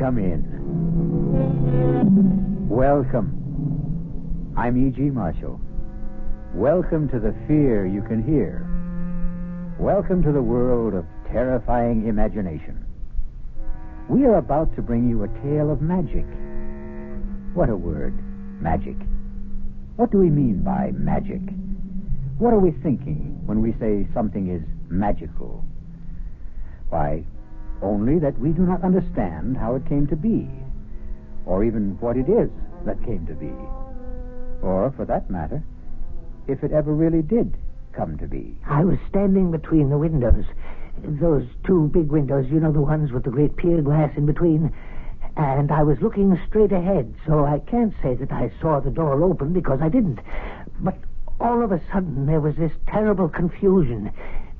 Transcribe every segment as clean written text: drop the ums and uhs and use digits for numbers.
Come in. Welcome. I'm E.G. Marshall. Welcome to the fear you can hear. Welcome to the world of terrifying imagination. We are about to bring you a tale of magic. What a word, magic. What do we mean by magic? What are we thinking when we say something is magical? Why, only that we do not understand how it came to be, or even what it is that came to be, or, for that matter, if it ever really did come to be. I was standing between the windows, those two big windows, you know, the ones with the great pier glass in between, and I was looking straight ahead, so I can't say that I saw the door open because I didn't. But all of a sudden there was this terrible confusion.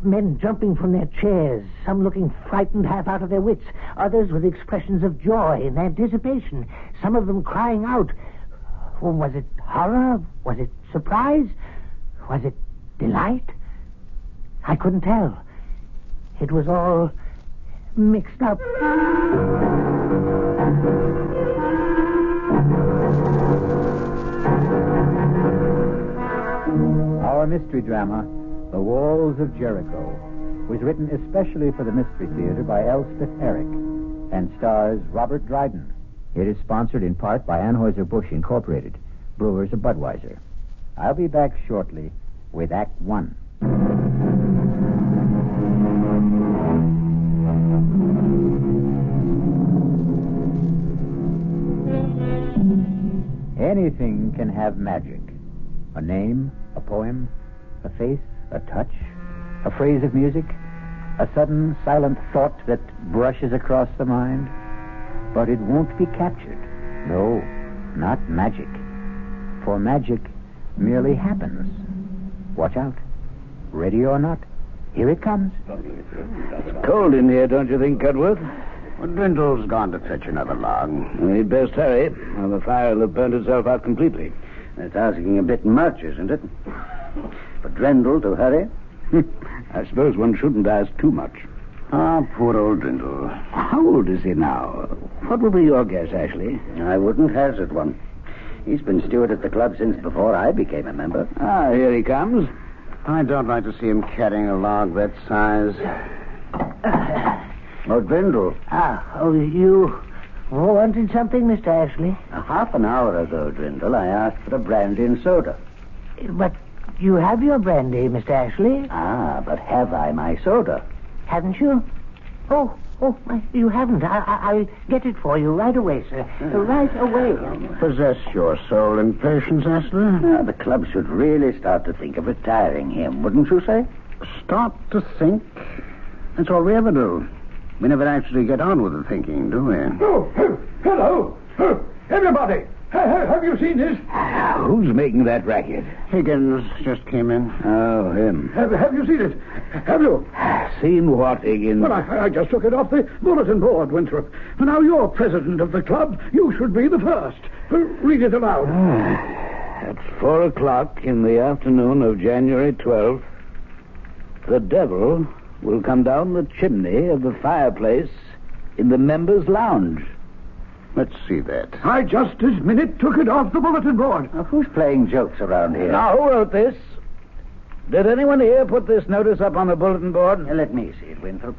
Men jumping from their chairs, some looking frightened half out of their wits, others with expressions of joy and anticipation, some of them crying out. Was it horror? Was it surprise? Was it delight? I couldn't tell. It was all mixed up. Our mystery drama, The Walls of Jericho, was written especially for the Mystery Theater by Elspeth Eric and stars Robert Dryden. It is sponsored in part by Anheuser-Busch Incorporated, brewers of Budweiser. I'll be back shortly with Act One. Anything can have magic. A name, a poem, a face, a touch, a phrase of music, a sudden silent thought that brushes across the mind. But it won't be captured. No, not magic. For magic merely happens. Watch out. Ready or not, here it comes. It's cold in here, don't you think, Cudworth? Well, Drindle's gone to fetch another log. We'd best hurry, or the fire will have burnt itself out completely. That's asking a bit much, isn't it? For Drindle to hurry? I suppose one shouldn't ask too much. Ah, poor old Drindle. How old is he now? What would be your guess, Ashley? I wouldn't hazard one. He's been steward at the club since before I became a member. Ah, here he comes. I don't like to see him carrying a log that size. Oh, Drindle. You wanted something, Mr. Ashley? A half an hour ago, Drindle, I asked for a brandy and soda. But you have your brandy, Mr. Ashley. Ah, but have I my soda? Haven't you? Oh, you haven't. I'll get it for you right away, sir. Right away. Possess your soul in patience, Ashley. The club should really start to think of retiring him, wouldn't you say? Start to think? That's all we ever do. We never actually get on with the thinking, do we? Oh, hello. Everybody, have you seen this? Who's making that racket? Higgins just came in. Oh, him. Have you seen it? Have you? Seen what, Higgins? Well, I just took it off the bulletin board, Winthrop. Now, you're president of the club. You should be the first. Read it aloud. At 4:00 in the afternoon of January 12th, the devil will come down the chimney of the fireplace in the members' lounge. Let's see that. I just this minute took it off the bulletin board. Now, who's playing jokes around here? Now, who wrote this? Did anyone here put this notice up on the bulletin board? Let me see it, Winthrop.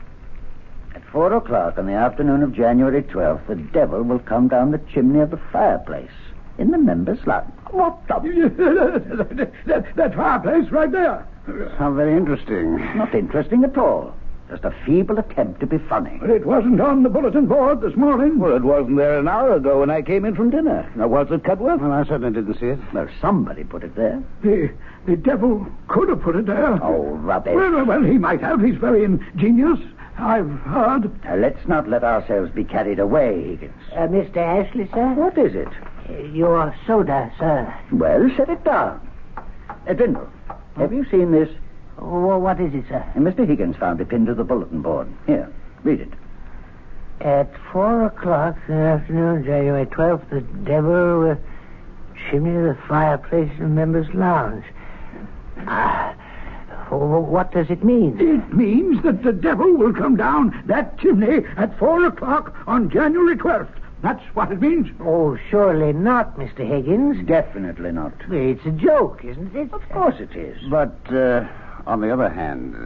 At 4:00 in the afternoon of January 12th, the devil will come down the chimney of the fireplace in the members' lounge. What the... that fireplace right there. How very interesting. Not interesting at all. Just a feeble attempt to be funny. But it wasn't on the bulletin board this morning. Well, it wasn't there an hour ago when I came in from dinner. Now, was it, Cudworth? Well, I certainly didn't see it. Well, somebody put it there. The devil could have put it there. Oh, rubbish. Well, he might have. He's very ingenious, I've heard. Let's not let ourselves be carried away, Higgins. Mr. Ashley, sir? What is it? Your soda, sir. Well, set it down. Drindle, have you seen this? Well, what is it, sir? Mr. Higgins found it pinned to the bulletin board. Here, read it. At 4:00 in the afternoon, January 12th, the devil will chimney of the fireplace in the members' lounge. Oh, what does it mean? It means that the devil will come down that chimney at 4 o'clock on January 12th. That's what it means. Oh, surely not, Mr. Higgins. Definitely not. It's a joke, isn't it? Of course it is. But, on the other hand...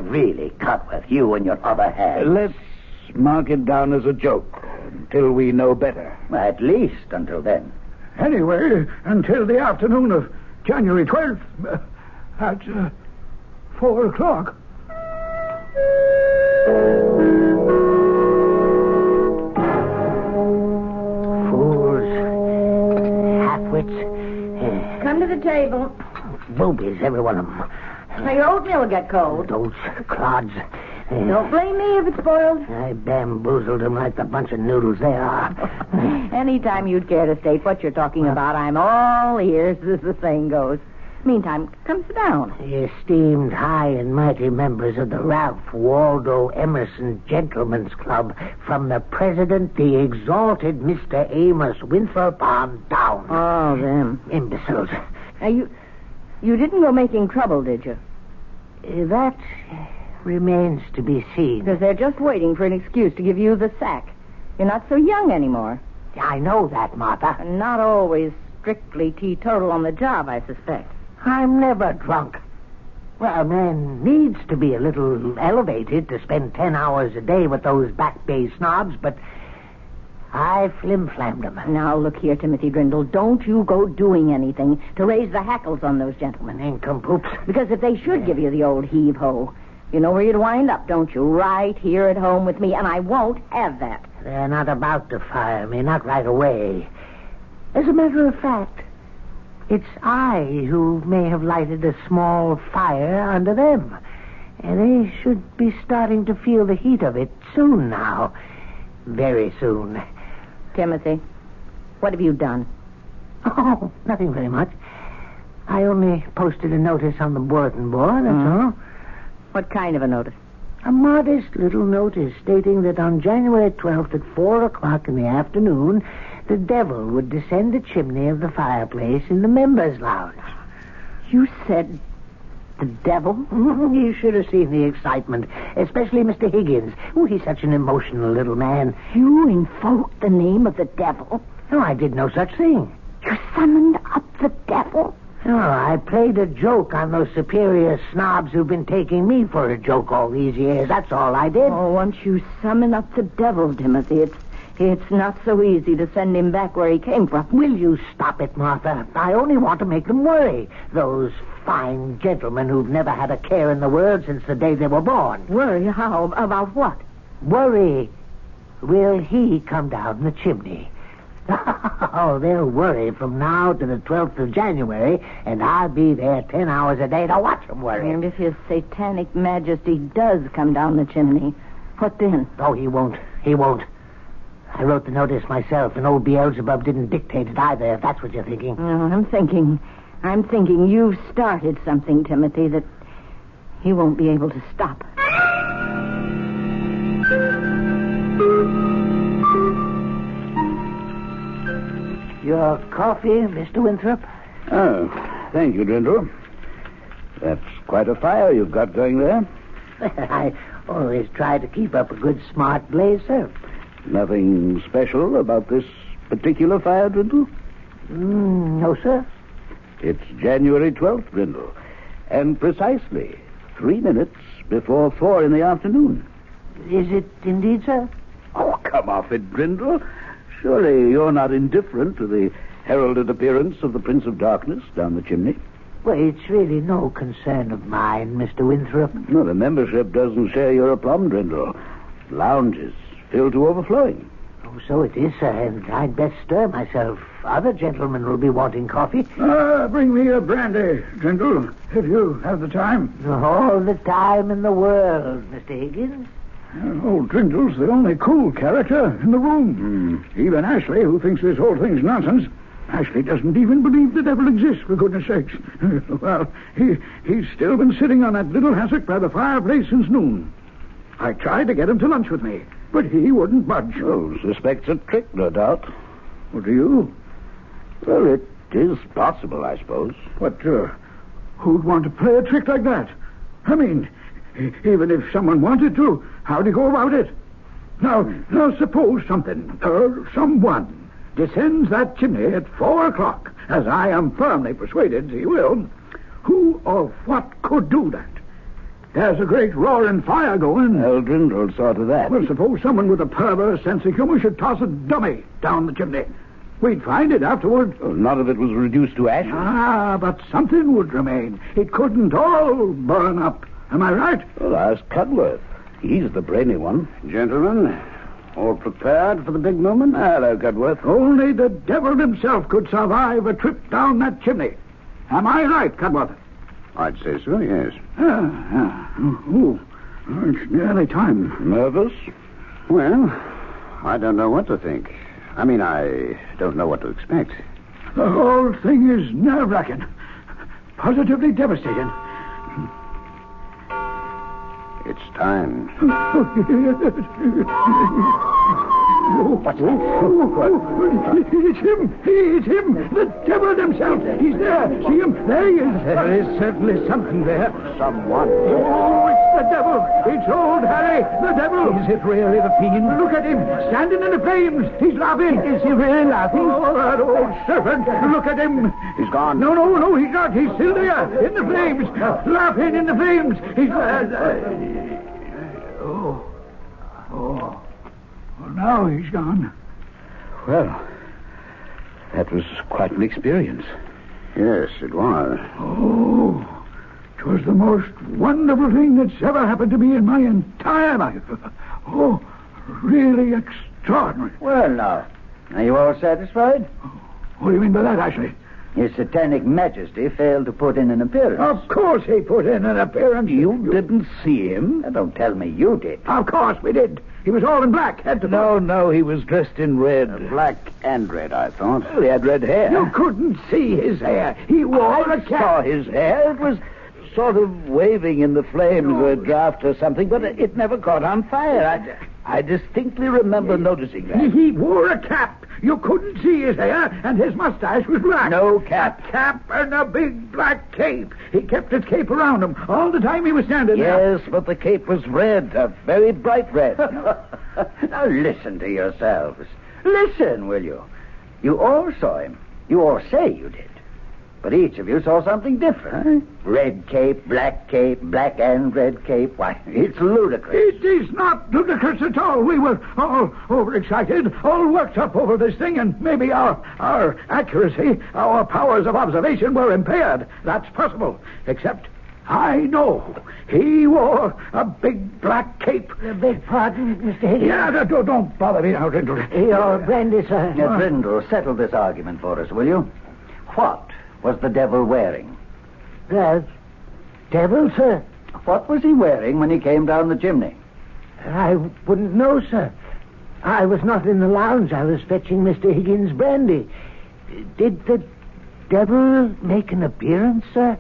really, Cudworth, you and your other hand. Let's mark it down as a joke until we know better. At least until then. Anyway, until the afternoon of January 12th at 4 o'clock. Fools. Halfwits. Come to the table. Boobies, every one of them. Now, your oatmeal will get cold. Those clods. Don't blame me if it's spoiled. I bamboozled them like the bunch of noodles they are. Anytime you'd care to state what you're talking about, I'm all ears, as the saying goes. Meantime, come sit down. The esteemed high and mighty members of the Ralph Waldo Emerson Gentlemen's Club, from the president, the exalted Mr. Amos Winthrop, on down. Oh, them. Imbeciles. Now, you didn't go making trouble, did you? That remains to be seen. Because they're just waiting for an excuse to give you the sack. You're not so young anymore. I know that, Martha. And not always strictly teetotal on the job, I suspect. I'm never drunk. Well, a man needs to be a little elevated to spend 10 hours a day with those Back Bay snobs, but I flim-flammed them. Now, look here, Timothy Grindle. Don't you go doing anything to raise the hackles on those gentlemen. Nincompoops. Because if they should give you the old heave-ho, you know where you'd wind up, don't you? Right here at home with me, and I won't have that. They're not about to fire me, not right away. As a matter of fact, it's I who may have lighted a small fire under them. And they should be starting to feel the heat of it soon now. Very soon. Timothy, what have you done? Oh, nothing very much. I only posted a notice on the bulletin board, that's all. What kind of a notice? A modest little notice stating that on January 12th at 4 o'clock in the afternoon, the devil would descend the chimney of the fireplace in the members' lounge. You said the devil? You should have seen the excitement, especially Mr. Higgins. Oh, he's such an emotional little man. You invoked the name of the devil? No, I did no such thing. You summoned up the devil? No, I played a joke on those superior snobs who've been taking me for a joke all these years. That's all I did. Oh, once you summon up the devil, Timothy, it's not so easy to send him back where he came from. Will you stop it, Martha? I only want to make them worry. Those fine gentlemen who've never had a care in the world since the day they were born. Worry? How? About what? Worry. Will he come down the chimney? Oh, they'll worry from now to the 12th of January, and I'll be there 10 hours a day to watch them worry. And if his satanic majesty does come down the chimney, what then? Oh, he won't. He won't. I wrote the notice myself, and old Beelzebub didn't dictate it either, if that's what you're thinking. No, I'm thinking you've started something, Timothy, that he won't be able to stop. Your coffee, Mr. Winthrop? Oh, thank you, Grindle. That's quite a fire you've got going there. I always try to keep up a good, smart blaze, sir. Nothing special about this particular fire, Grindle? No, sir. It's January 12th, Grindle, and precisely 3 minutes before 4 in the afternoon. Is it indeed, sir? Oh, come off it, Grindle. Surely you're not indifferent to the heralded appearance of the Prince of Darkness down the chimney? Well, it's really no concern of mine, Mr. Winthrop. No, the membership doesn't share your aplomb, Grindle. Lounges filled to overflowing. Oh, so it is, sir, and I'd best stir myself. Other gentlemen will be wanting coffee. Bring me a brandy, Grindle, if you have the time. All the time in the world, Mr. Higgins. Old Grindle's the only cool character in the room. Even Ashley, who thinks this whole thing's nonsense. Ashley doesn't even believe the devil exists, for goodness sakes. Well, he's still been sitting on that little hassock by the fireplace since noon. I tried to get him to lunch with me, but he wouldn't budge. Oh, suspects a trick, no doubt. What do you? Well, it is possible, I suppose. What, who'd want to play a trick like that? I mean, even if someone wanted to, how'd he go about it? Now suppose something, or someone, descends that chimney at 4 o'clock, as I am firmly persuaded he will. Who or what could do that? There's a great roaring fire going. Eldrin saw to that. Well, suppose someone with a perverse sense of humor should toss a dummy down the chimney. We'd find it afterward. Well, none of it was reduced to ashes. Ah, but something would remain. It couldn't all burn up. Am I right? Well, ask Cudworth. He's the brainy one. Gentlemen, all prepared for the big moment? Hello, Cudworth. Only the devil himself could survive a trip down that chimney. Am I right, Cudworth? I'd say so, yes. It's nearly time. Nervous? Well, I don't know what to think. I mean, I don't know what to expect. The whole thing is nerve-wracking. Positively devastating. It's time. What's that? It's him. It's him. The devil himself. He's there. See him? There he is. There is certainly something there. Someone. Oh, it's the devil. It's old Harry, the devil. Is it really the fiend? Look at him, standing in the flames. He's laughing. Is he really laughing? Oh, that old serpent. Look at him. He's gone. No, he's not. He's still there, in the flames. Laughing in the flames. He's... Well, now he's gone. Well, that was quite an experience. Yes, it was. Oh, it was the most wonderful thing that's ever happened to me in my entire life. Oh, really extraordinary. Well, now, are you all satisfied? What do you mean by that, Ashley? His Satanic Majesty failed to put in an appearance. Of course he put in an appearance. You didn't see him? Now, don't tell me you did. Of course we did. He was all in black, head to toe. No, he was dressed in red. Black and red, I thought. Well, he had red hair. You couldn't see his hair. He wore a saw cap. his hair. It was sort of waving in the flames, a draft or something, but it never caught on fire. I distinctly remember noticing that. He wore a cap. You couldn't see his hair, and his mustache was black. No cap. A cap and a big black cape. He kept his cape around him all the time he was standing there. Yes, but the cape was red, a very bright red. Now, listen to yourselves. Listen, will you? You all saw him. You all say you did. But each of you saw something different. Red cape, black and red cape. Why, it's ludicrous. It is not ludicrous at all. We were all overexcited, all worked up over this thing, and maybe our accuracy, our powers of observation were impaired. That's possible. Except, I know he wore a big black cape. Beg pardon, Mr. Higgins. Yeah, don't bother me now, Brindle. Your brandy, sir. Brindle, settle this argument for us, will you? What was the devil wearing? The devil, sir? What was he wearing when he came down the chimney? I wouldn't know, sir. I was not in the lounge. I was fetching Mr. Higgins' brandy. Did the devil make an appearance, sir?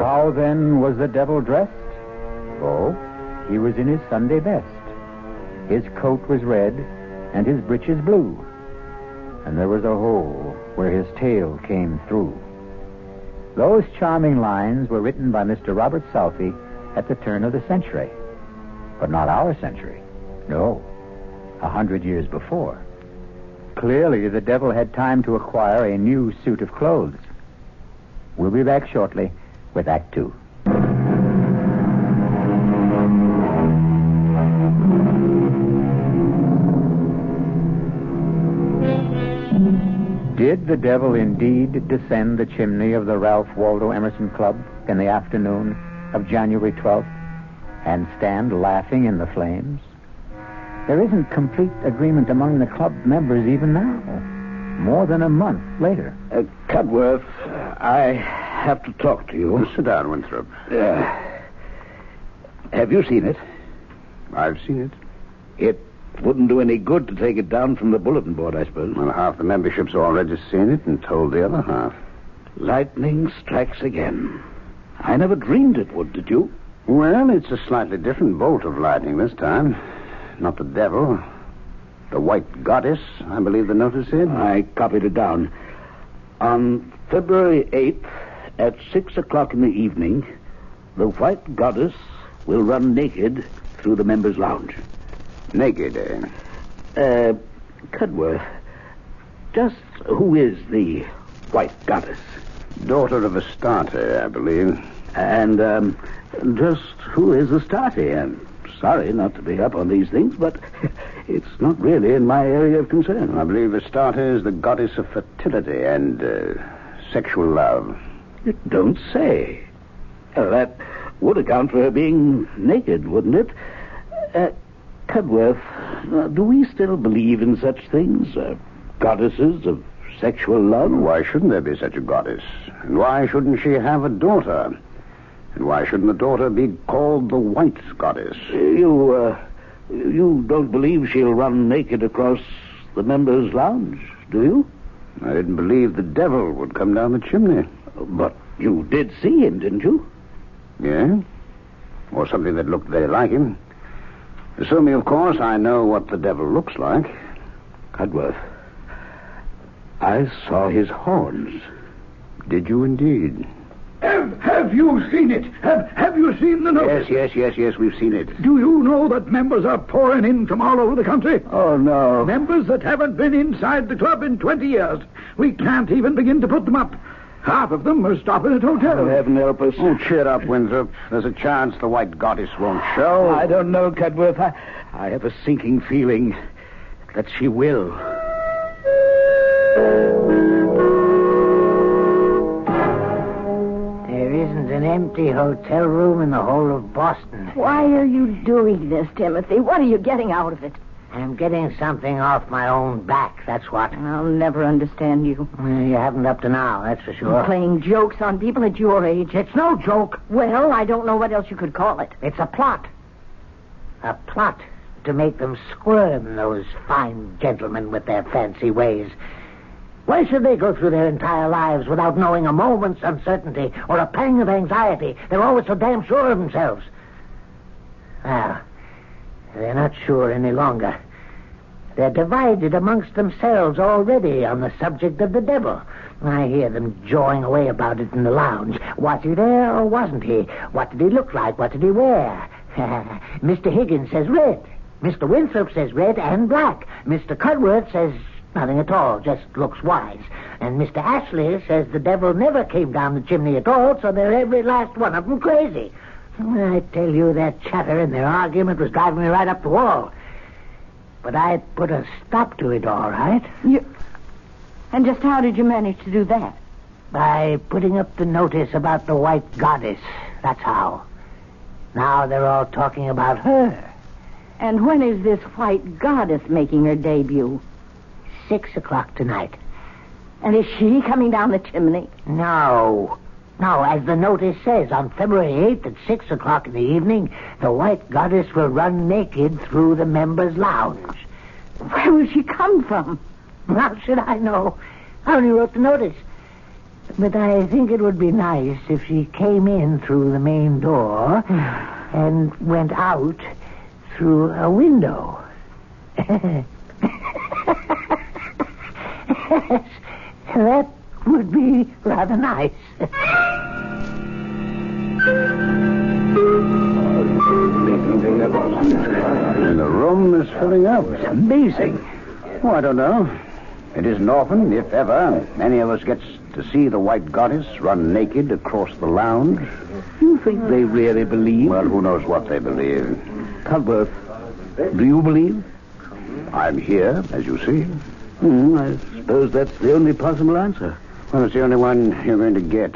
How then was the devil dressed? Oh, he was in his Sunday best. His coat was red and his breeches blue. And there was a hole where his tail came through. Those charming lines were written by Mr. Robert Southey at the turn of the century. But not our century. No, 100 years before. Clearly, the devil had time to acquire a new suit of clothes. We'll be back shortly with Act 2. Did the devil indeed descend the chimney of the Ralph Waldo Emerson Club in the afternoon of January 12th and stand laughing in the flames? There isn't complete agreement among the club members even now, more than a month later. Cudworth, I have to talk to you. Sit down, Winthrop. Have you seen it? I've seen it. It wouldn't do any good to take it down from the bulletin board, I suppose. Well, half the membership's already seen it and told the other half. Lightning strikes again. I never dreamed it would, did you? Well, it's a slightly different bolt of lightning this time. Not the devil. The white goddess, I believe the notice said. I copied it down. On February 8th, at 6 o'clock in the evening, the White Goddess will run naked through the members' lounge. Naked, eh? Cudworth, just who is the White Goddess? Daughter of Astarte, I believe. And, just who is Astarte? I'm sorry not to be up on these things, but it's not really in my area of concern. I believe Astarte is the goddess of fertility and sexual love. You don't say. That would account for her being naked, wouldn't it? Cudworth, do we still believe in such things? Goddesses of sexual love? Why shouldn't there be such a goddess? And why shouldn't she have a daughter? And why shouldn't the daughter be called the White Goddess? You don't believe she'll run naked across the members' lounge, do you? I didn't believe the devil would come down the chimney. But you did see him, didn't you? Yeah? Or something that looked very like him. Assuming, of course, I know what the devil looks like. Cudworth, I saw his horns. Did you indeed? Have you seen it? Have you seen the notice? Yes, we've seen it. Do you know that members are pouring in from all over the country? Oh, no. Members that haven't been inside the club in 20 years. We can't even begin to put them up. Half of them are stopping at hotels. Oh, heaven help us. Oh, cheer up, Winthrop. There's a chance the White Goddess won't show. I don't know, Cudworth. I have a sinking feeling that she will. There isn't an empty hotel room in the whole of Boston. Why are you doing this, Timothy? What are you getting out of it? I'm getting something off my own back, that's what. I'll never understand you. You haven't up to now, that's for sure. Playing jokes on people at your age. It's no joke. Well, I don't know what else you could call it. It's a plot. A plot to make them squirm, those fine gentlemen with their fancy ways. Why should they go through their entire lives without knowing a moment's uncertainty or a pang of anxiety? They're always so damn sure of themselves. Well, they're not sure any longer. They're divided amongst themselves already on the subject of the devil. I hear them jawing away about it in the lounge. Was he there or wasn't he? What did he look like? What did he wear? Mr. Higgins says red. Mr. Winthrop says red and black. Mr. Cudworth says nothing at all, just looks wise. And Mr. Ashley says the devil never came down the chimney at all, so they're every last one of them crazy. I tell you, that chatter in their argument was driving me right up the wall. But I put a stop to it, all right. And just how did you manage to do that? By putting up the notice about the White Goddess. That's how. Now they're all talking about her. And when is this White Goddess making her debut? 6 o'clock tonight. And is she coming down the chimney? No, as the notice says, on February 8th at 6 o'clock in the evening, the White Goddess will run naked through the members' lounge. Where will she come from? How should I know? I only wrote the notice. But I think it would be nice if she came in through the main door and went out through a window. That would be rather nice. And the room is filling up. It's amazing. Oh, I don't know. It isn't often, if ever, any of us gets to see the White Goddess run naked across the lounge. You think they really believe? Well, who knows what they believe. Cudworth, do you believe? I'm here, as you see. I suppose that's the only possible answer. Well, it's the only one you're going to get.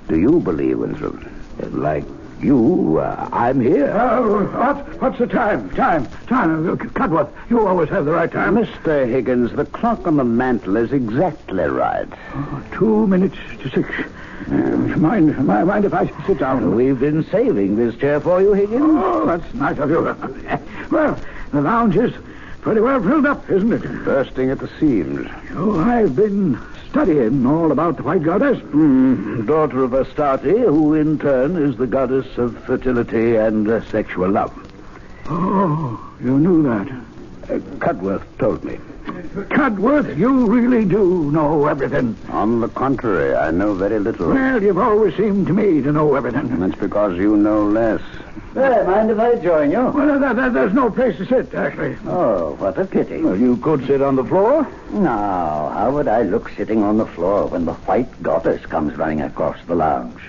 Do you believe, Winthrop? Like you, I'm here. What's the time? Time. Cudworth, you always have the right time. Mr. Higgins, the clock on the mantel is exactly right. 2 minutes to 6. Mind if I sit down? We've been saving this chair for you, Higgins. Oh, that's nice of you. Well, the lounge is pretty well filled up, isn't it? Bursting at the seams. Oh, I've been studying all about the White Goddess. Daughter of Astarte, who in turn is the goddess of fertility and sexual love. Oh, you knew that. Cudworth told me. Cudworth, you really do know everything. On the contrary, I know very little. Well, you've always seemed to me to know everything. And that's because you know less. Hey, mind if I join you? Well, there's no place to sit, actually. Oh, what a pity. Well, you could sit on the floor. Now, how would I look sitting on the floor when the white goddess comes running across the lounge?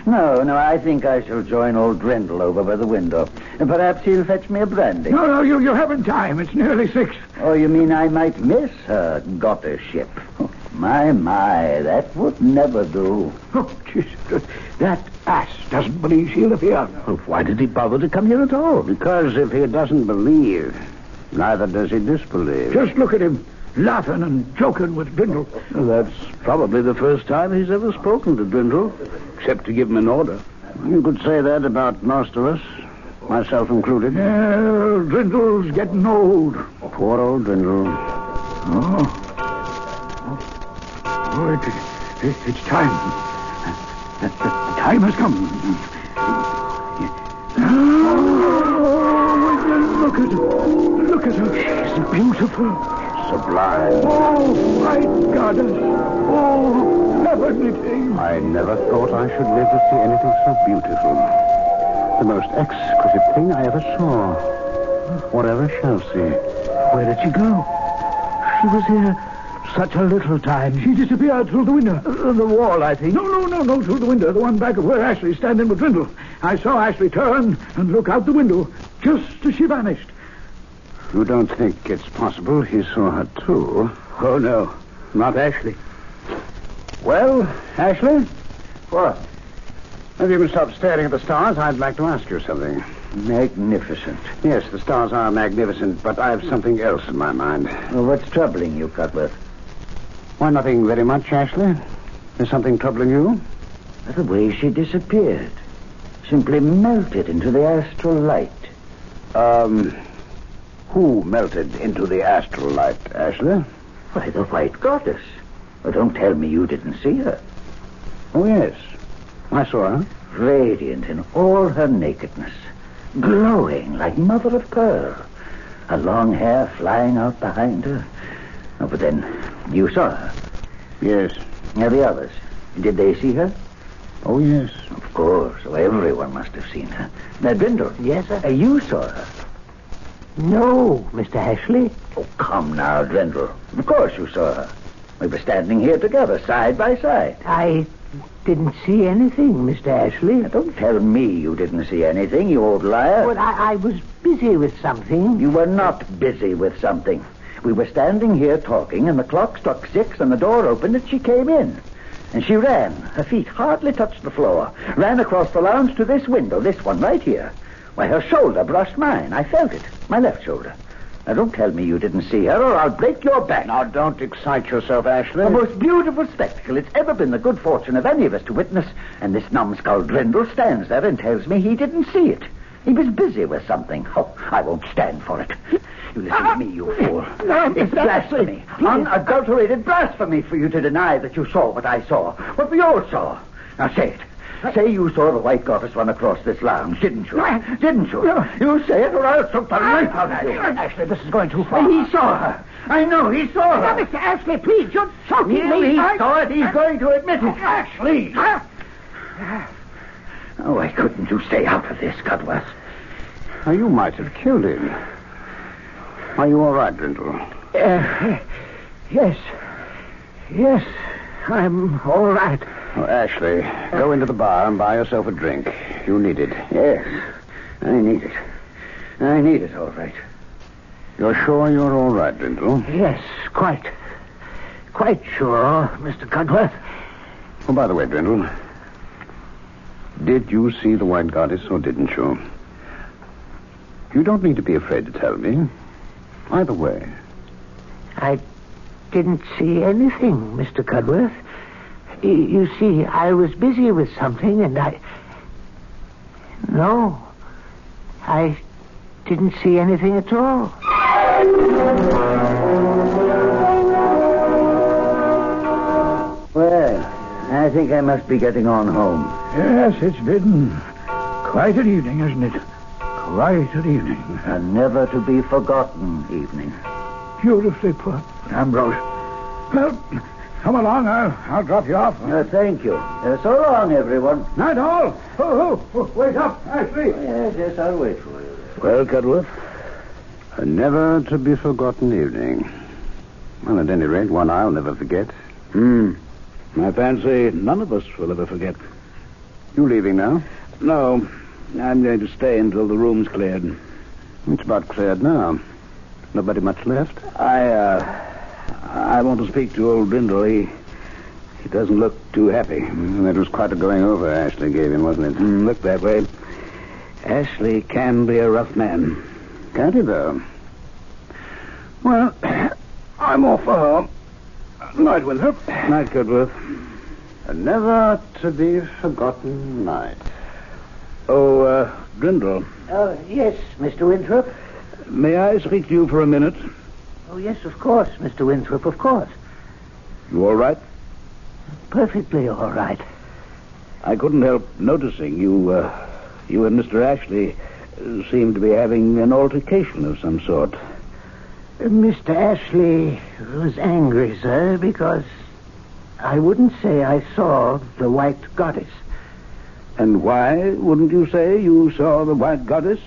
No, I think I shall join old Drindle over by the window. And perhaps he'll fetch me a brandy. No, you haven't time. It's nearly 6. Oh, you mean I might miss her goddessship? Oh, my, that would never do. Oh, Jesus. That ass doesn't believe she'll appear. Well, why did he bother to come here at all? Because if he doesn't believe, neither does he disbelieve. Just look at him, laughing and joking with Drindle. Well, that's probably the first time he's ever spoken to Drindle, except to give him an order. You could say that about most of us, myself included. Yeah, Drindle's getting old. Poor old Drindle. It's time. The time has come. Oh, look at her. She's beautiful. Sublime. Oh, my goddess. Oh, heavenly thing. I never thought I should live to see anything so beautiful. The most exquisite thing I ever saw. Whatever shall see. Where did she go? She was here such a little time. She disappeared through the window. The wall, I think. No, through the window. The one back of where Ashley's standing with Drindle. I saw Ashley turn and look out the window just as she vanished. You don't think it's possible he saw her too? Oh, no. Not Ashley. Well, Ashley? What? If you can stop staring at the stars, I'd like to ask you something. Magnificent. Yes, the stars are magnificent, but I have something else in my mind. Well, what's troubling you, Cudworth? Why, nothing very much, Ashley. Is something troubling you? The way she disappeared. Simply melted into the astral light. Who melted into the astral light, Ashley? Why, the white goddess. Well, don't tell me you didn't see her. Oh, yes. I saw her. Radiant in all her nakedness. Glowing like mother of pearl. Her long hair flying out behind her. Oh, but then, you saw her. Yes. Now, the others, did they see her? Oh, yes. Of course. So everyone must have seen her. Now, Drindle. Yes, sir? You saw her. No, Mr. Ashley. Oh, come now, Drindle. Of course you saw her. We were standing here together, side by side. I didn't see anything, Mr. Ashley. Now, don't tell me you didn't see anything, you old liar. But I was busy with something. You were not busy with something. We were standing here talking, and the clock struck 6, and the door opened, and she came in. And she ran. Her feet hardly touched the floor. Ran across the lounge to this window, this one right here. Why, her shoulder brushed mine. I felt it. My left shoulder. Now, don't tell me you didn't see her, or I'll break your back. Now, don't excite yourself, Ashley. The most beautiful spectacle it's ever been the good fortune of any of us to witness. And this numbskull Drindle stands there and tells me he didn't see it. He was busy with something. Oh, I won't stand for it. You listen to me, you fool. It's blasphemy. Unadulterated blasphemy for you to deny that you saw what I saw. What we all saw. Now, say it. Say you saw the white goddess run across this lounge, didn't you? Didn't you? You say it, or I'll choke the life out of you. Ashley, this is going too far. He saw her. I know he saw her. Now, Mr. Ashley, please, you're choking He me. saw it. He's going to admit it. Ashley. Oh, why couldn't you stay out of this, Cudworth? Now, you might have killed him. Are you all right, Drindle? Yes. Yes, I'm all right. Oh, Ashley, go into the bar and buy yourself a drink. You need it. Yes, I need it. I need it, all right. You're sure you're all right, Drindle? Yes, quite sure, Mr. Cudworth. Oh, by the way, Drindle, did you see the white goddess or didn't you? You don't need to be afraid to tell me. Either way. I didn't see anything, Mr. Cudworth. You see, I was busy with something, and No, I didn't see anything at all. Well, I think I must be getting on home. Yes, it's been quite an evening, isn't it? Quite an evening. A never-to-be-forgotten evening. Beautifully put, Ambrose. Well, come along. I'll drop you off. Thank you. So long, everyone. Not all. Oh, wait up, Ashley. Yes, I'll wait for you. Well, Cudworth, a never-to-be-forgotten evening. Well, at any rate, one I'll never forget. I fancy none of us will ever forget. You leaving now? No, I'm going to stay until the room's cleared. It's about cleared now. Nobody much left? I want to speak to old Brindle. He doesn't look too happy. That was quite a going over Ashley gave him, wasn't it? Look that way. Ashley can be a rough man. Can't he, though? Well, I'm off for home. Night, Winthrop. Night, Cudworth. A never-to-be-forgotten night. Oh, Brindle. Yes, Mr. Winthrop. May I speak to you for a minute? Oh, yes, of course, Mr. Winthrop, of course. You all right? Perfectly all right. I couldn't help noticing you and Mr. Ashley seem to be having an altercation of some sort. Mr. Ashley was angry, sir, because I wouldn't say I saw the white goddess. And why wouldn't you say you saw the white goddess?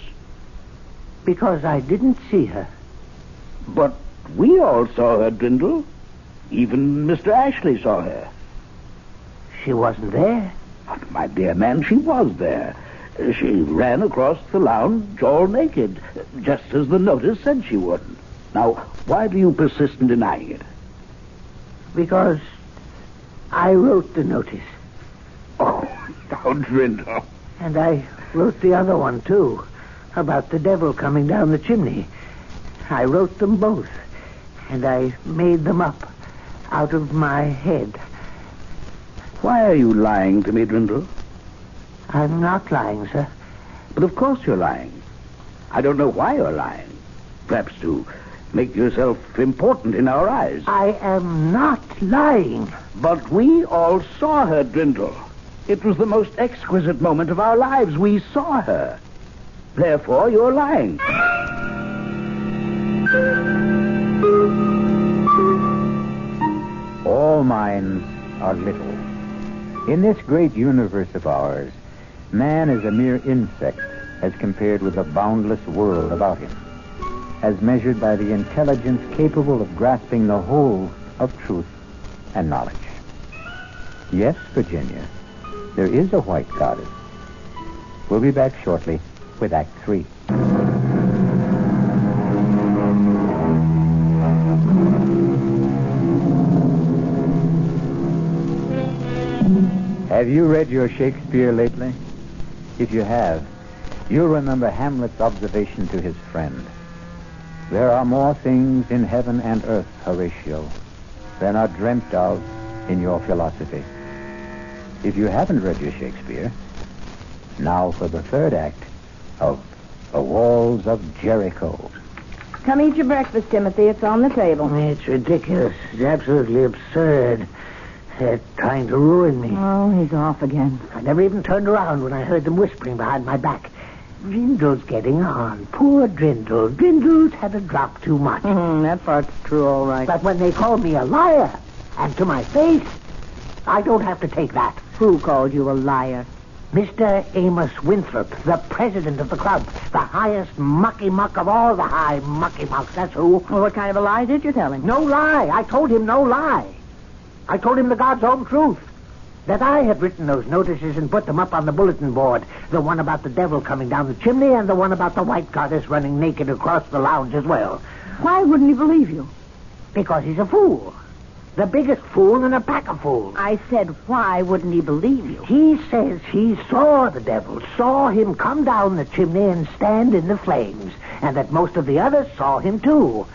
Because I didn't see her. But we all saw her, Brindle. Even Mr. Ashley saw her. She wasn't there. But, my dear man, she was there. She ran across the lounge all naked, just as the notice said she would. Now, why do you persist in denying it? Because I wrote the notice. Oh, now, Brindle. And I wrote the other one, too, about the devil coming down the chimney. I wrote them both, and I made them up out of my head. Why are you lying to me, Brindle? I'm not lying, sir. But of course you're lying. I don't know why you're lying. Perhaps to make yourself important in our eyes. I am not lying. But we all saw her, Brindle. It was the most exquisite moment of our lives. We saw her. Therefore, you're lying. All minds are little. In this great universe of ours, man is a mere insect as compared with the boundless world about him, as measured by the intelligence capable of grasping the whole of truth and knowledge. Yes, Virginia, there is a white goddess. We'll be back shortly with Act 3. Have you read your Shakespeare lately? If you have, you'll remember Hamlet's observation to his friend. There are more things in heaven and earth, Horatio, than are dreamt of in your philosophy. If you haven't read your Shakespeare, now for the third act of The Walls of Jericho. Come eat your breakfast, Timothy. It's on the table. It's ridiculous. It's absolutely absurd. They're trying to ruin me. Oh, he's off again. I never even turned around when I heard them whispering behind my back. Drindle's getting on. Poor Drindle. Drindle's had a drop too much. That part's true, all right. But when they call me a liar, and to my face, I don't have to take that. Who called you a liar? Mr. Amos Winthrop, the president of the club, the highest mucky-muck of all the high mucky-mucks, that's who. Well, what kind of a lie did you tell him? No lie. I told him no lie. I told him the God's own truth. That I had written those notices and put them up on the bulletin board. The one about the devil coming down the chimney and the one about the white goddess running naked across the lounge as well. Why wouldn't he believe you? Because he's a fool. The biggest fool in a pack of fools. I said, why wouldn't he believe you? He says he saw the devil, saw him come down the chimney and stand in the flames, and that most of the others saw him too.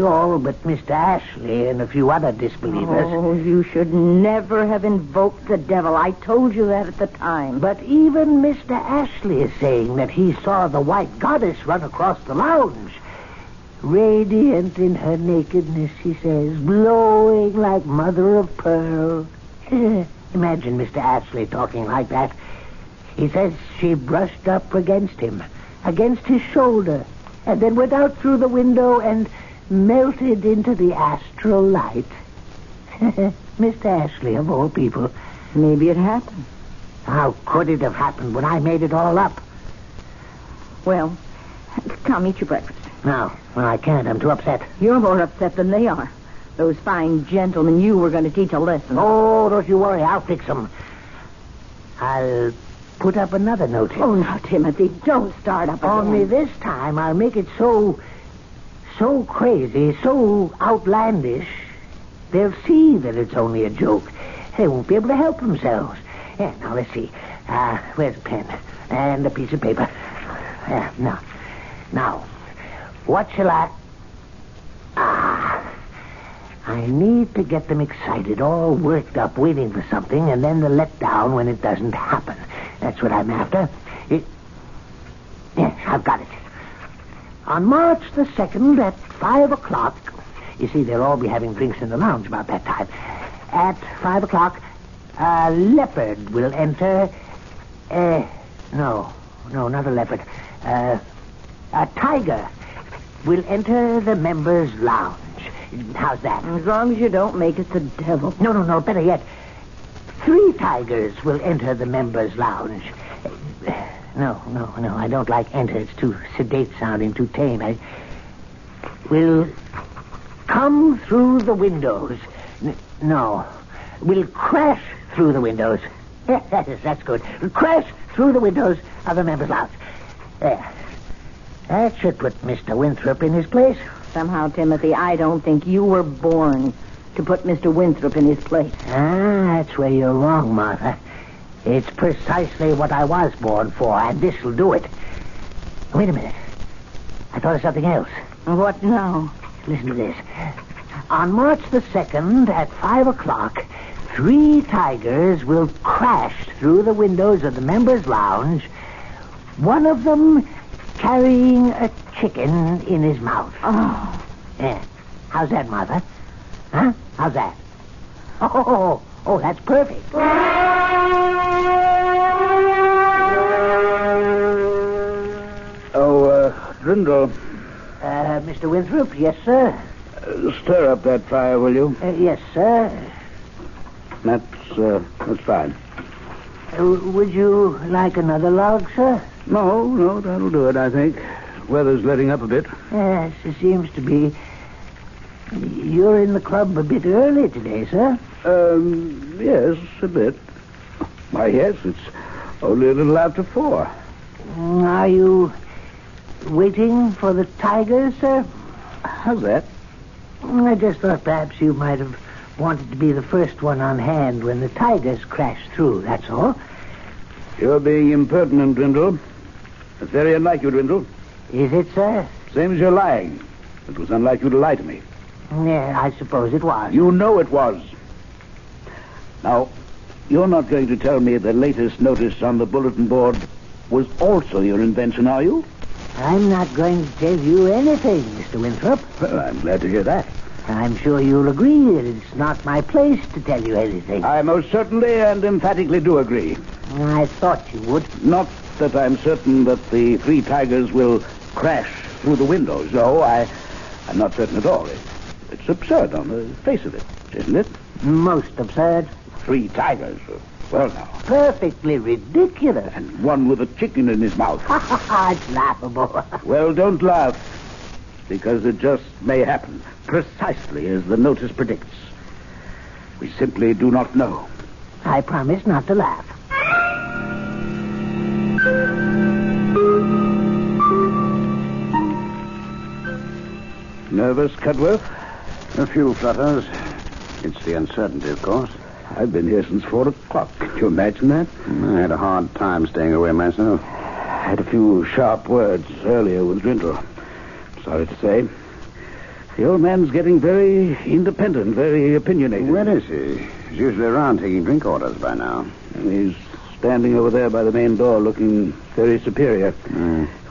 All but Mr. Ashley and a few other disbelievers. Oh, you should never have invoked the devil. I told you that at the time. But even Mr. Ashley is saying that he saw the white goddess run across the lounge. Radiant in her nakedness, he says, glowing like mother of pearl. Imagine Mr. Ashley talking like that. He says she brushed up against him, against his shoulder, and then went out through the window and melted into the astral light. Mr. Ashley, of all people. Maybe it happened. How could it have happened when I made it all up? Well, come eat your breakfast. No, I can't. I'm too upset. You're more upset than they are. Those fine gentlemen you were going to teach a lesson. Oh, don't you worry. I'll fix them. I'll put up another notice. Oh, now, Timothy, don't start up again. Only this time I'll make it so crazy, so outlandish, they'll see that it's only a joke. They won't be able to help themselves. Yeah, now, let's see. Where's a pen? And a piece of paper. Yeah, now, what shall I... I need to get them excited, all worked up, waiting for something, and then the let down when it doesn't happen. That's what I'm after. Yeah, I've got it. On March the 2nd at 5 o'clock... You see, they'll all be having drinks in the lounge about that time. At 5 o'clock, a leopard will enter... No, not a leopard. A tiger will enter the members' lounge. How's that? As long as you don't make it the devil. No, better yet. 3 tigers will enter the members' lounge. No, I don't like enter. It's too sedate sounding, too tame. I will come through the windows. No, we'll crash through the windows. Yes, that's good. We'll crash through the windows of the members' lounge. There. That should put Mr. Winthrop in his place. Somehow, Timothy, I don't think you were born to put Mr. Winthrop in his place. That's where you're wrong, Martha. It's precisely what I was born for, and this'll do it. Wait a minute. I thought of something else. What now? Listen to this. On March the 2nd at 5 o'clock, 3 tigers will crash through the windows of the members' lounge, one of them carrying a chicken in his mouth. Oh. Yeah. How's that, Martha? Huh? How's that? Oh, that's perfect. Grindle. Mr. Winthrop, yes, sir? Stir up that fire, will you? Yes, sir. That's fine. Would you like another log, sir? No, that'll do it, I think. Weather's letting up a bit. Yes, it seems to be. You're in the club a bit early today, sir? Yes, a bit. Why, yes, it's only a little after 4. Are you waiting for the tigers, sir? How's that? I just thought perhaps you might have wanted to be the first one on hand when the tigers crash through, that's all. You're being impertinent, Dwindle. It's very unlike you, Dwindle. Is it, sir? Same as you're lying. It was unlike you to lie to me. Yeah, I suppose it was. You know it was. Now, you're not going to tell me the latest notice on the bulletin board was also your invention, are you? I'm not going to tell you anything, Mr. Winthrop. Well, I'm glad to hear that. I'm sure you'll agree that it's not my place to tell you anything. I most certainly and emphatically do agree. I thought you would. Not that I'm certain that the 3 tigers will crash through the windows. No, I'm not certain at all. It's absurd on the face of it, isn't it? Most absurd. 3 tigers. Well, now. Perfectly ridiculous. And one with a chicken in his mouth. It's laughable. Well, don't laugh, because it just may happen, precisely as the notice predicts. We simply do not know. I promise not to laugh. Nervous, Cudworth? A few flutters. It's the uncertainty, of course. I've been here since 4 o'clock. Can you imagine that? I had a hard time staying away myself. I had a few sharp words earlier with Drindle. Sorry to say. The old man's getting very independent, very opinionated. Where is he? He's usually around taking drink orders by now. He's standing over there by the main door looking very superior.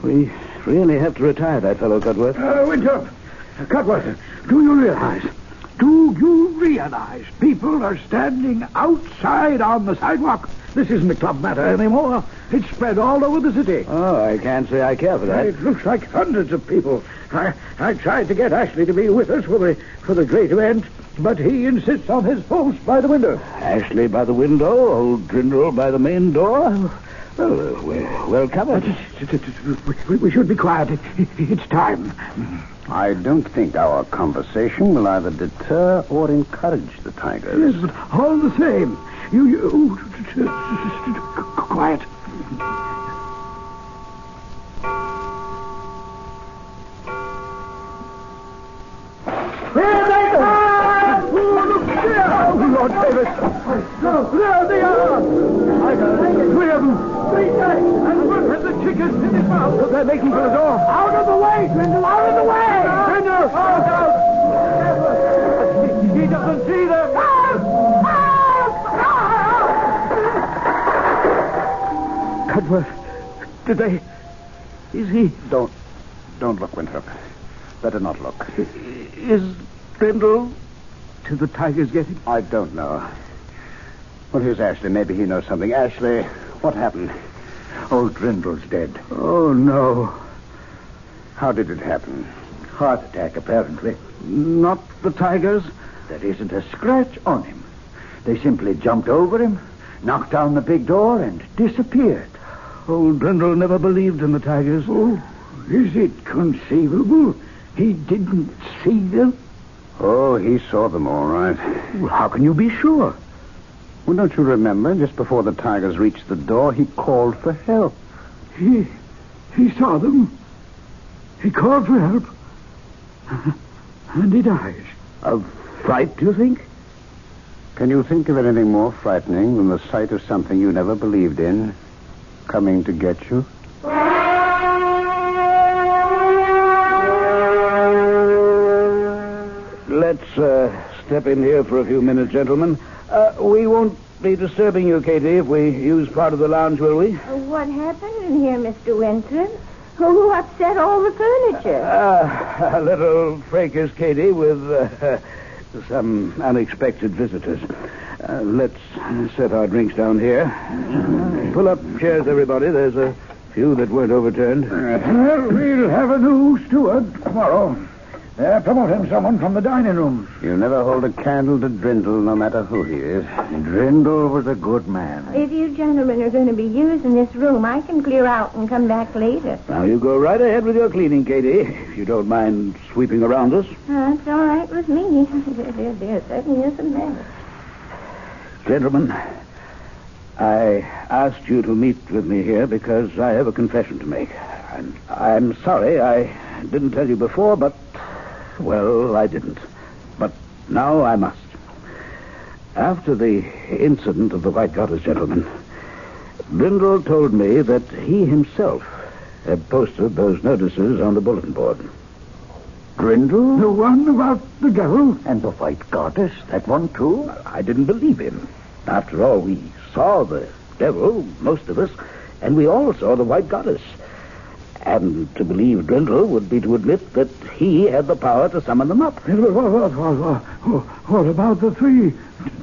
We really have to retire that fellow, Cudworth. Winthrop. Cudworth, do you realize people are standing outside on the sidewalk? This isn't a club matter anymore. It's spread all over the city. Oh, I can't say I care for that. It looks like hundreds of people. I tried to get Ashley to be with us for the great event, but he insists on his post by the window. Ashley by the window, old Drindle by the main door. Well, we're well covered. We should be quiet. It's time. I don't think our conversation will either deter or encourage the tigers. Yes, but all the same, you quiet. Lord Davis! There they are! Three of them! Three tigers! And one has a chicken in his mouth. They're making for the door. Out of the way, Grindle! Out of the way! Grindle! Out! He doesn't see them! Cudworth, did they... Is he... Don't look, Winthrop. Better not look. Is Grindle... Did the tigers get him? I don't know. Well, here's Ashley. Maybe he knows something. Ashley, what happened? Old Drindle's dead. Oh, no. How did it happen? Heart attack, apparently. Not the tigers? There isn't a scratch on him. They simply jumped over him, knocked down the big door, and disappeared. Old Drindle never believed in the tigers. Oh, is it conceivable he didn't see them? Oh, he saw them all right. Well, how can you be sure? Well, don't you remember, just before the tigers reached the door, he called for help. He saw them. He called for help. And he dies. Of fright, do you think? Can you think of anything more frightening than the sight of something you never believed in coming to get you? Let's step in here for a few minutes, gentlemen. We won't be disturbing you, Katie, if we use part of the lounge, will we? What happened in here, Mr. Winthrop? Who upset all the furniture? A little fracas, Katie, with some unexpected visitors. Let's set our drinks down here. Pull up chairs, everybody. There's a few that weren't overturned. Well, we'll have a new steward tomorrow. They're promoting someone from the dining room. You never hold a candle to Drindle, no matter who he is. Drindle was a good man. If you gentlemen are going to be using this room, I can clear out and come back later. Now, you go right ahead with your cleaning, Katie, if you don't mind sweeping around us. That's all right with me. There certainly isn't that. Gentlemen, I asked you to meet with me here because I have a confession to make. I'm sorry I didn't tell you before, but... Well, I didn't. But now I must. After the incident of the White Goddess, gentlemen, Drindle told me that he himself had posted those notices on the bulletin board. Drindle? The one about the devil? And the White Goddess, that one too? I didn't believe him. After all, we saw the devil, most of us, and we all saw the White Goddess. And to believe Drindle would be to admit that he had the power to summon them up. What about the three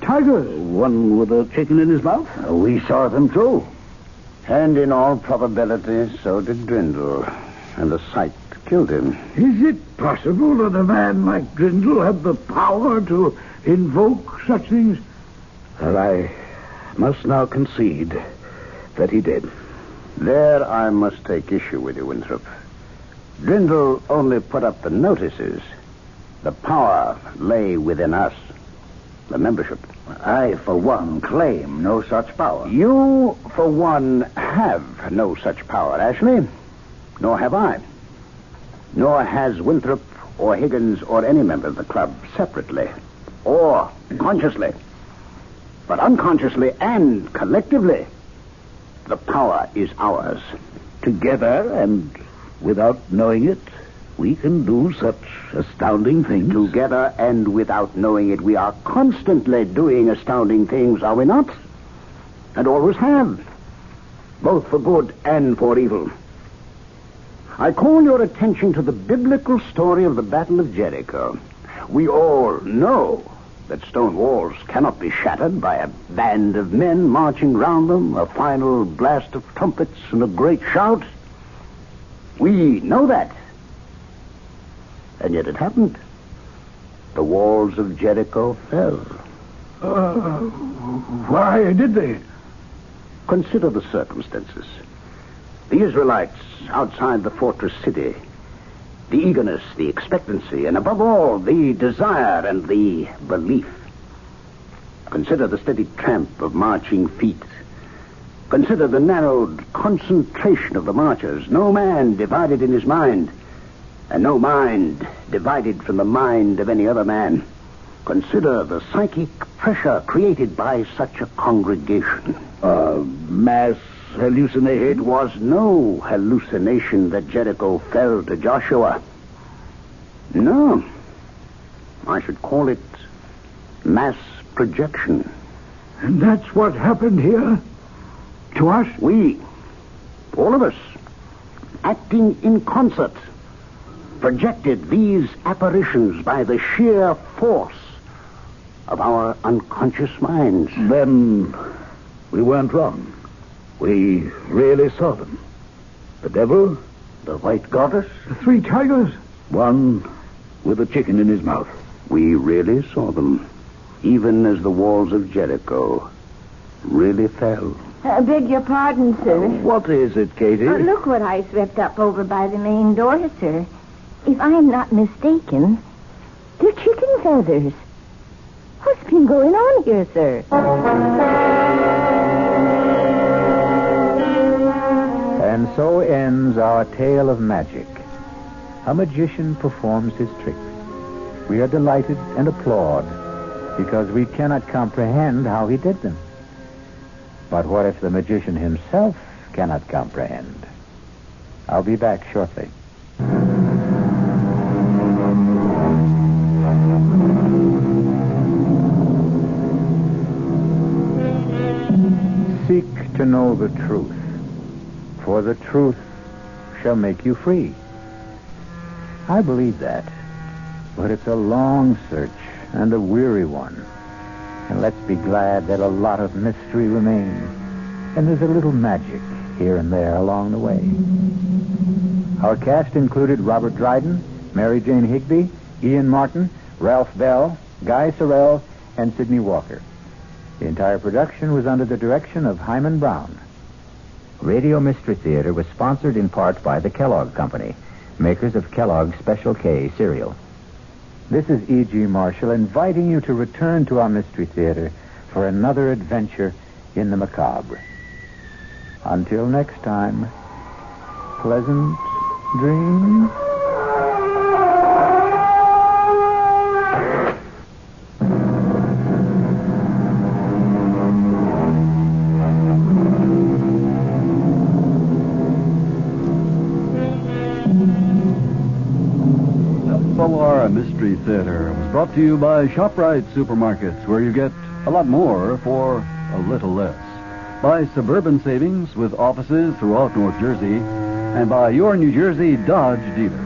tigers? One with a chicken in his mouth? We saw them too. And in all probability, so did Drindle. And the sight killed him. Is it possible that a man like Drindle had the power to invoke such things? Well, I must now concede that he did. There I must take issue with you, Winthrop. Drindle only put up the notices. The power lay within us, the membership. I, for one, claim no such power. You, for one, have no such power, Ashley. Nor have I. Nor has Winthrop or Higgins or any member of the club separately or consciously. But unconsciously and collectively, the power is ours. Together and without knowing it, we can do such astounding things. Together and without knowing it, we are constantly doing astounding things, are we not? And always have. Both for good and for evil. I call your attention to the biblical story of the Battle of Jericho. We all know that stone walls cannot be shattered by a band of men marching round them, a final blast of trumpets, and a great shout. We know that. And yet it happened. The walls of Jericho fell. Why did they? Consider the circumstances. The Israelites outside the fortress city, the eagerness, the expectancy, and above all, the desire and the belief. Consider the steady tramp of marching feet. Consider the narrowed concentration of the marchers. No man divided in his mind, and no mind divided from the mind of any other man. Consider the psychic pressure created by such a congregation. Mass hallucination? It was no hallucination that Jericho fell to Joshua. No. I should call it mass projection. And that's what happened here? To us? We, all of us, acting in concert, projected these apparitions by the sheer force of our unconscious minds. Then we weren't wrong. We really saw them. The devil, the white goddess, The 3 tigers? one with a chicken in his mouth. We really saw them, even as the walls of Jericho really fell. Beg your pardon, sir. What is it, Katie? Look what I swept up over by the main door, sir. If I am not mistaken, they're chicken feathers. What's been going on here, sir? And so ends our tale of magic. A magician performs his tricks. We are delighted and applaud because we cannot comprehend how he did them. But what if the magician himself cannot comprehend? I'll be back shortly. Seek to know the truth, for the truth shall make you free. I believe that, but it's a long search and a weary one. And let's be glad that a lot of mystery remains, and there's a little magic here and there along the way. Our cast included Robert Dryden, Mary Jane Higby, Ian Martin, Ralph Bell, Guy Sorrell, and Sidney Walker. The entire production was under the direction of Hyman Brown. Radio Mystery Theater was sponsored in part by the Kellogg Company, makers of Kellogg's Special K cereal. This is E.G. Marshall inviting you to return to our Mystery Theater for another adventure in the macabre. Until next time, pleasant dreams. Mystery Theater was brought to you by ShopRite Supermarkets, where you get a lot more for a little less. By Suburban Savings, with offices throughout North Jersey, and by your New Jersey Dodge dealers.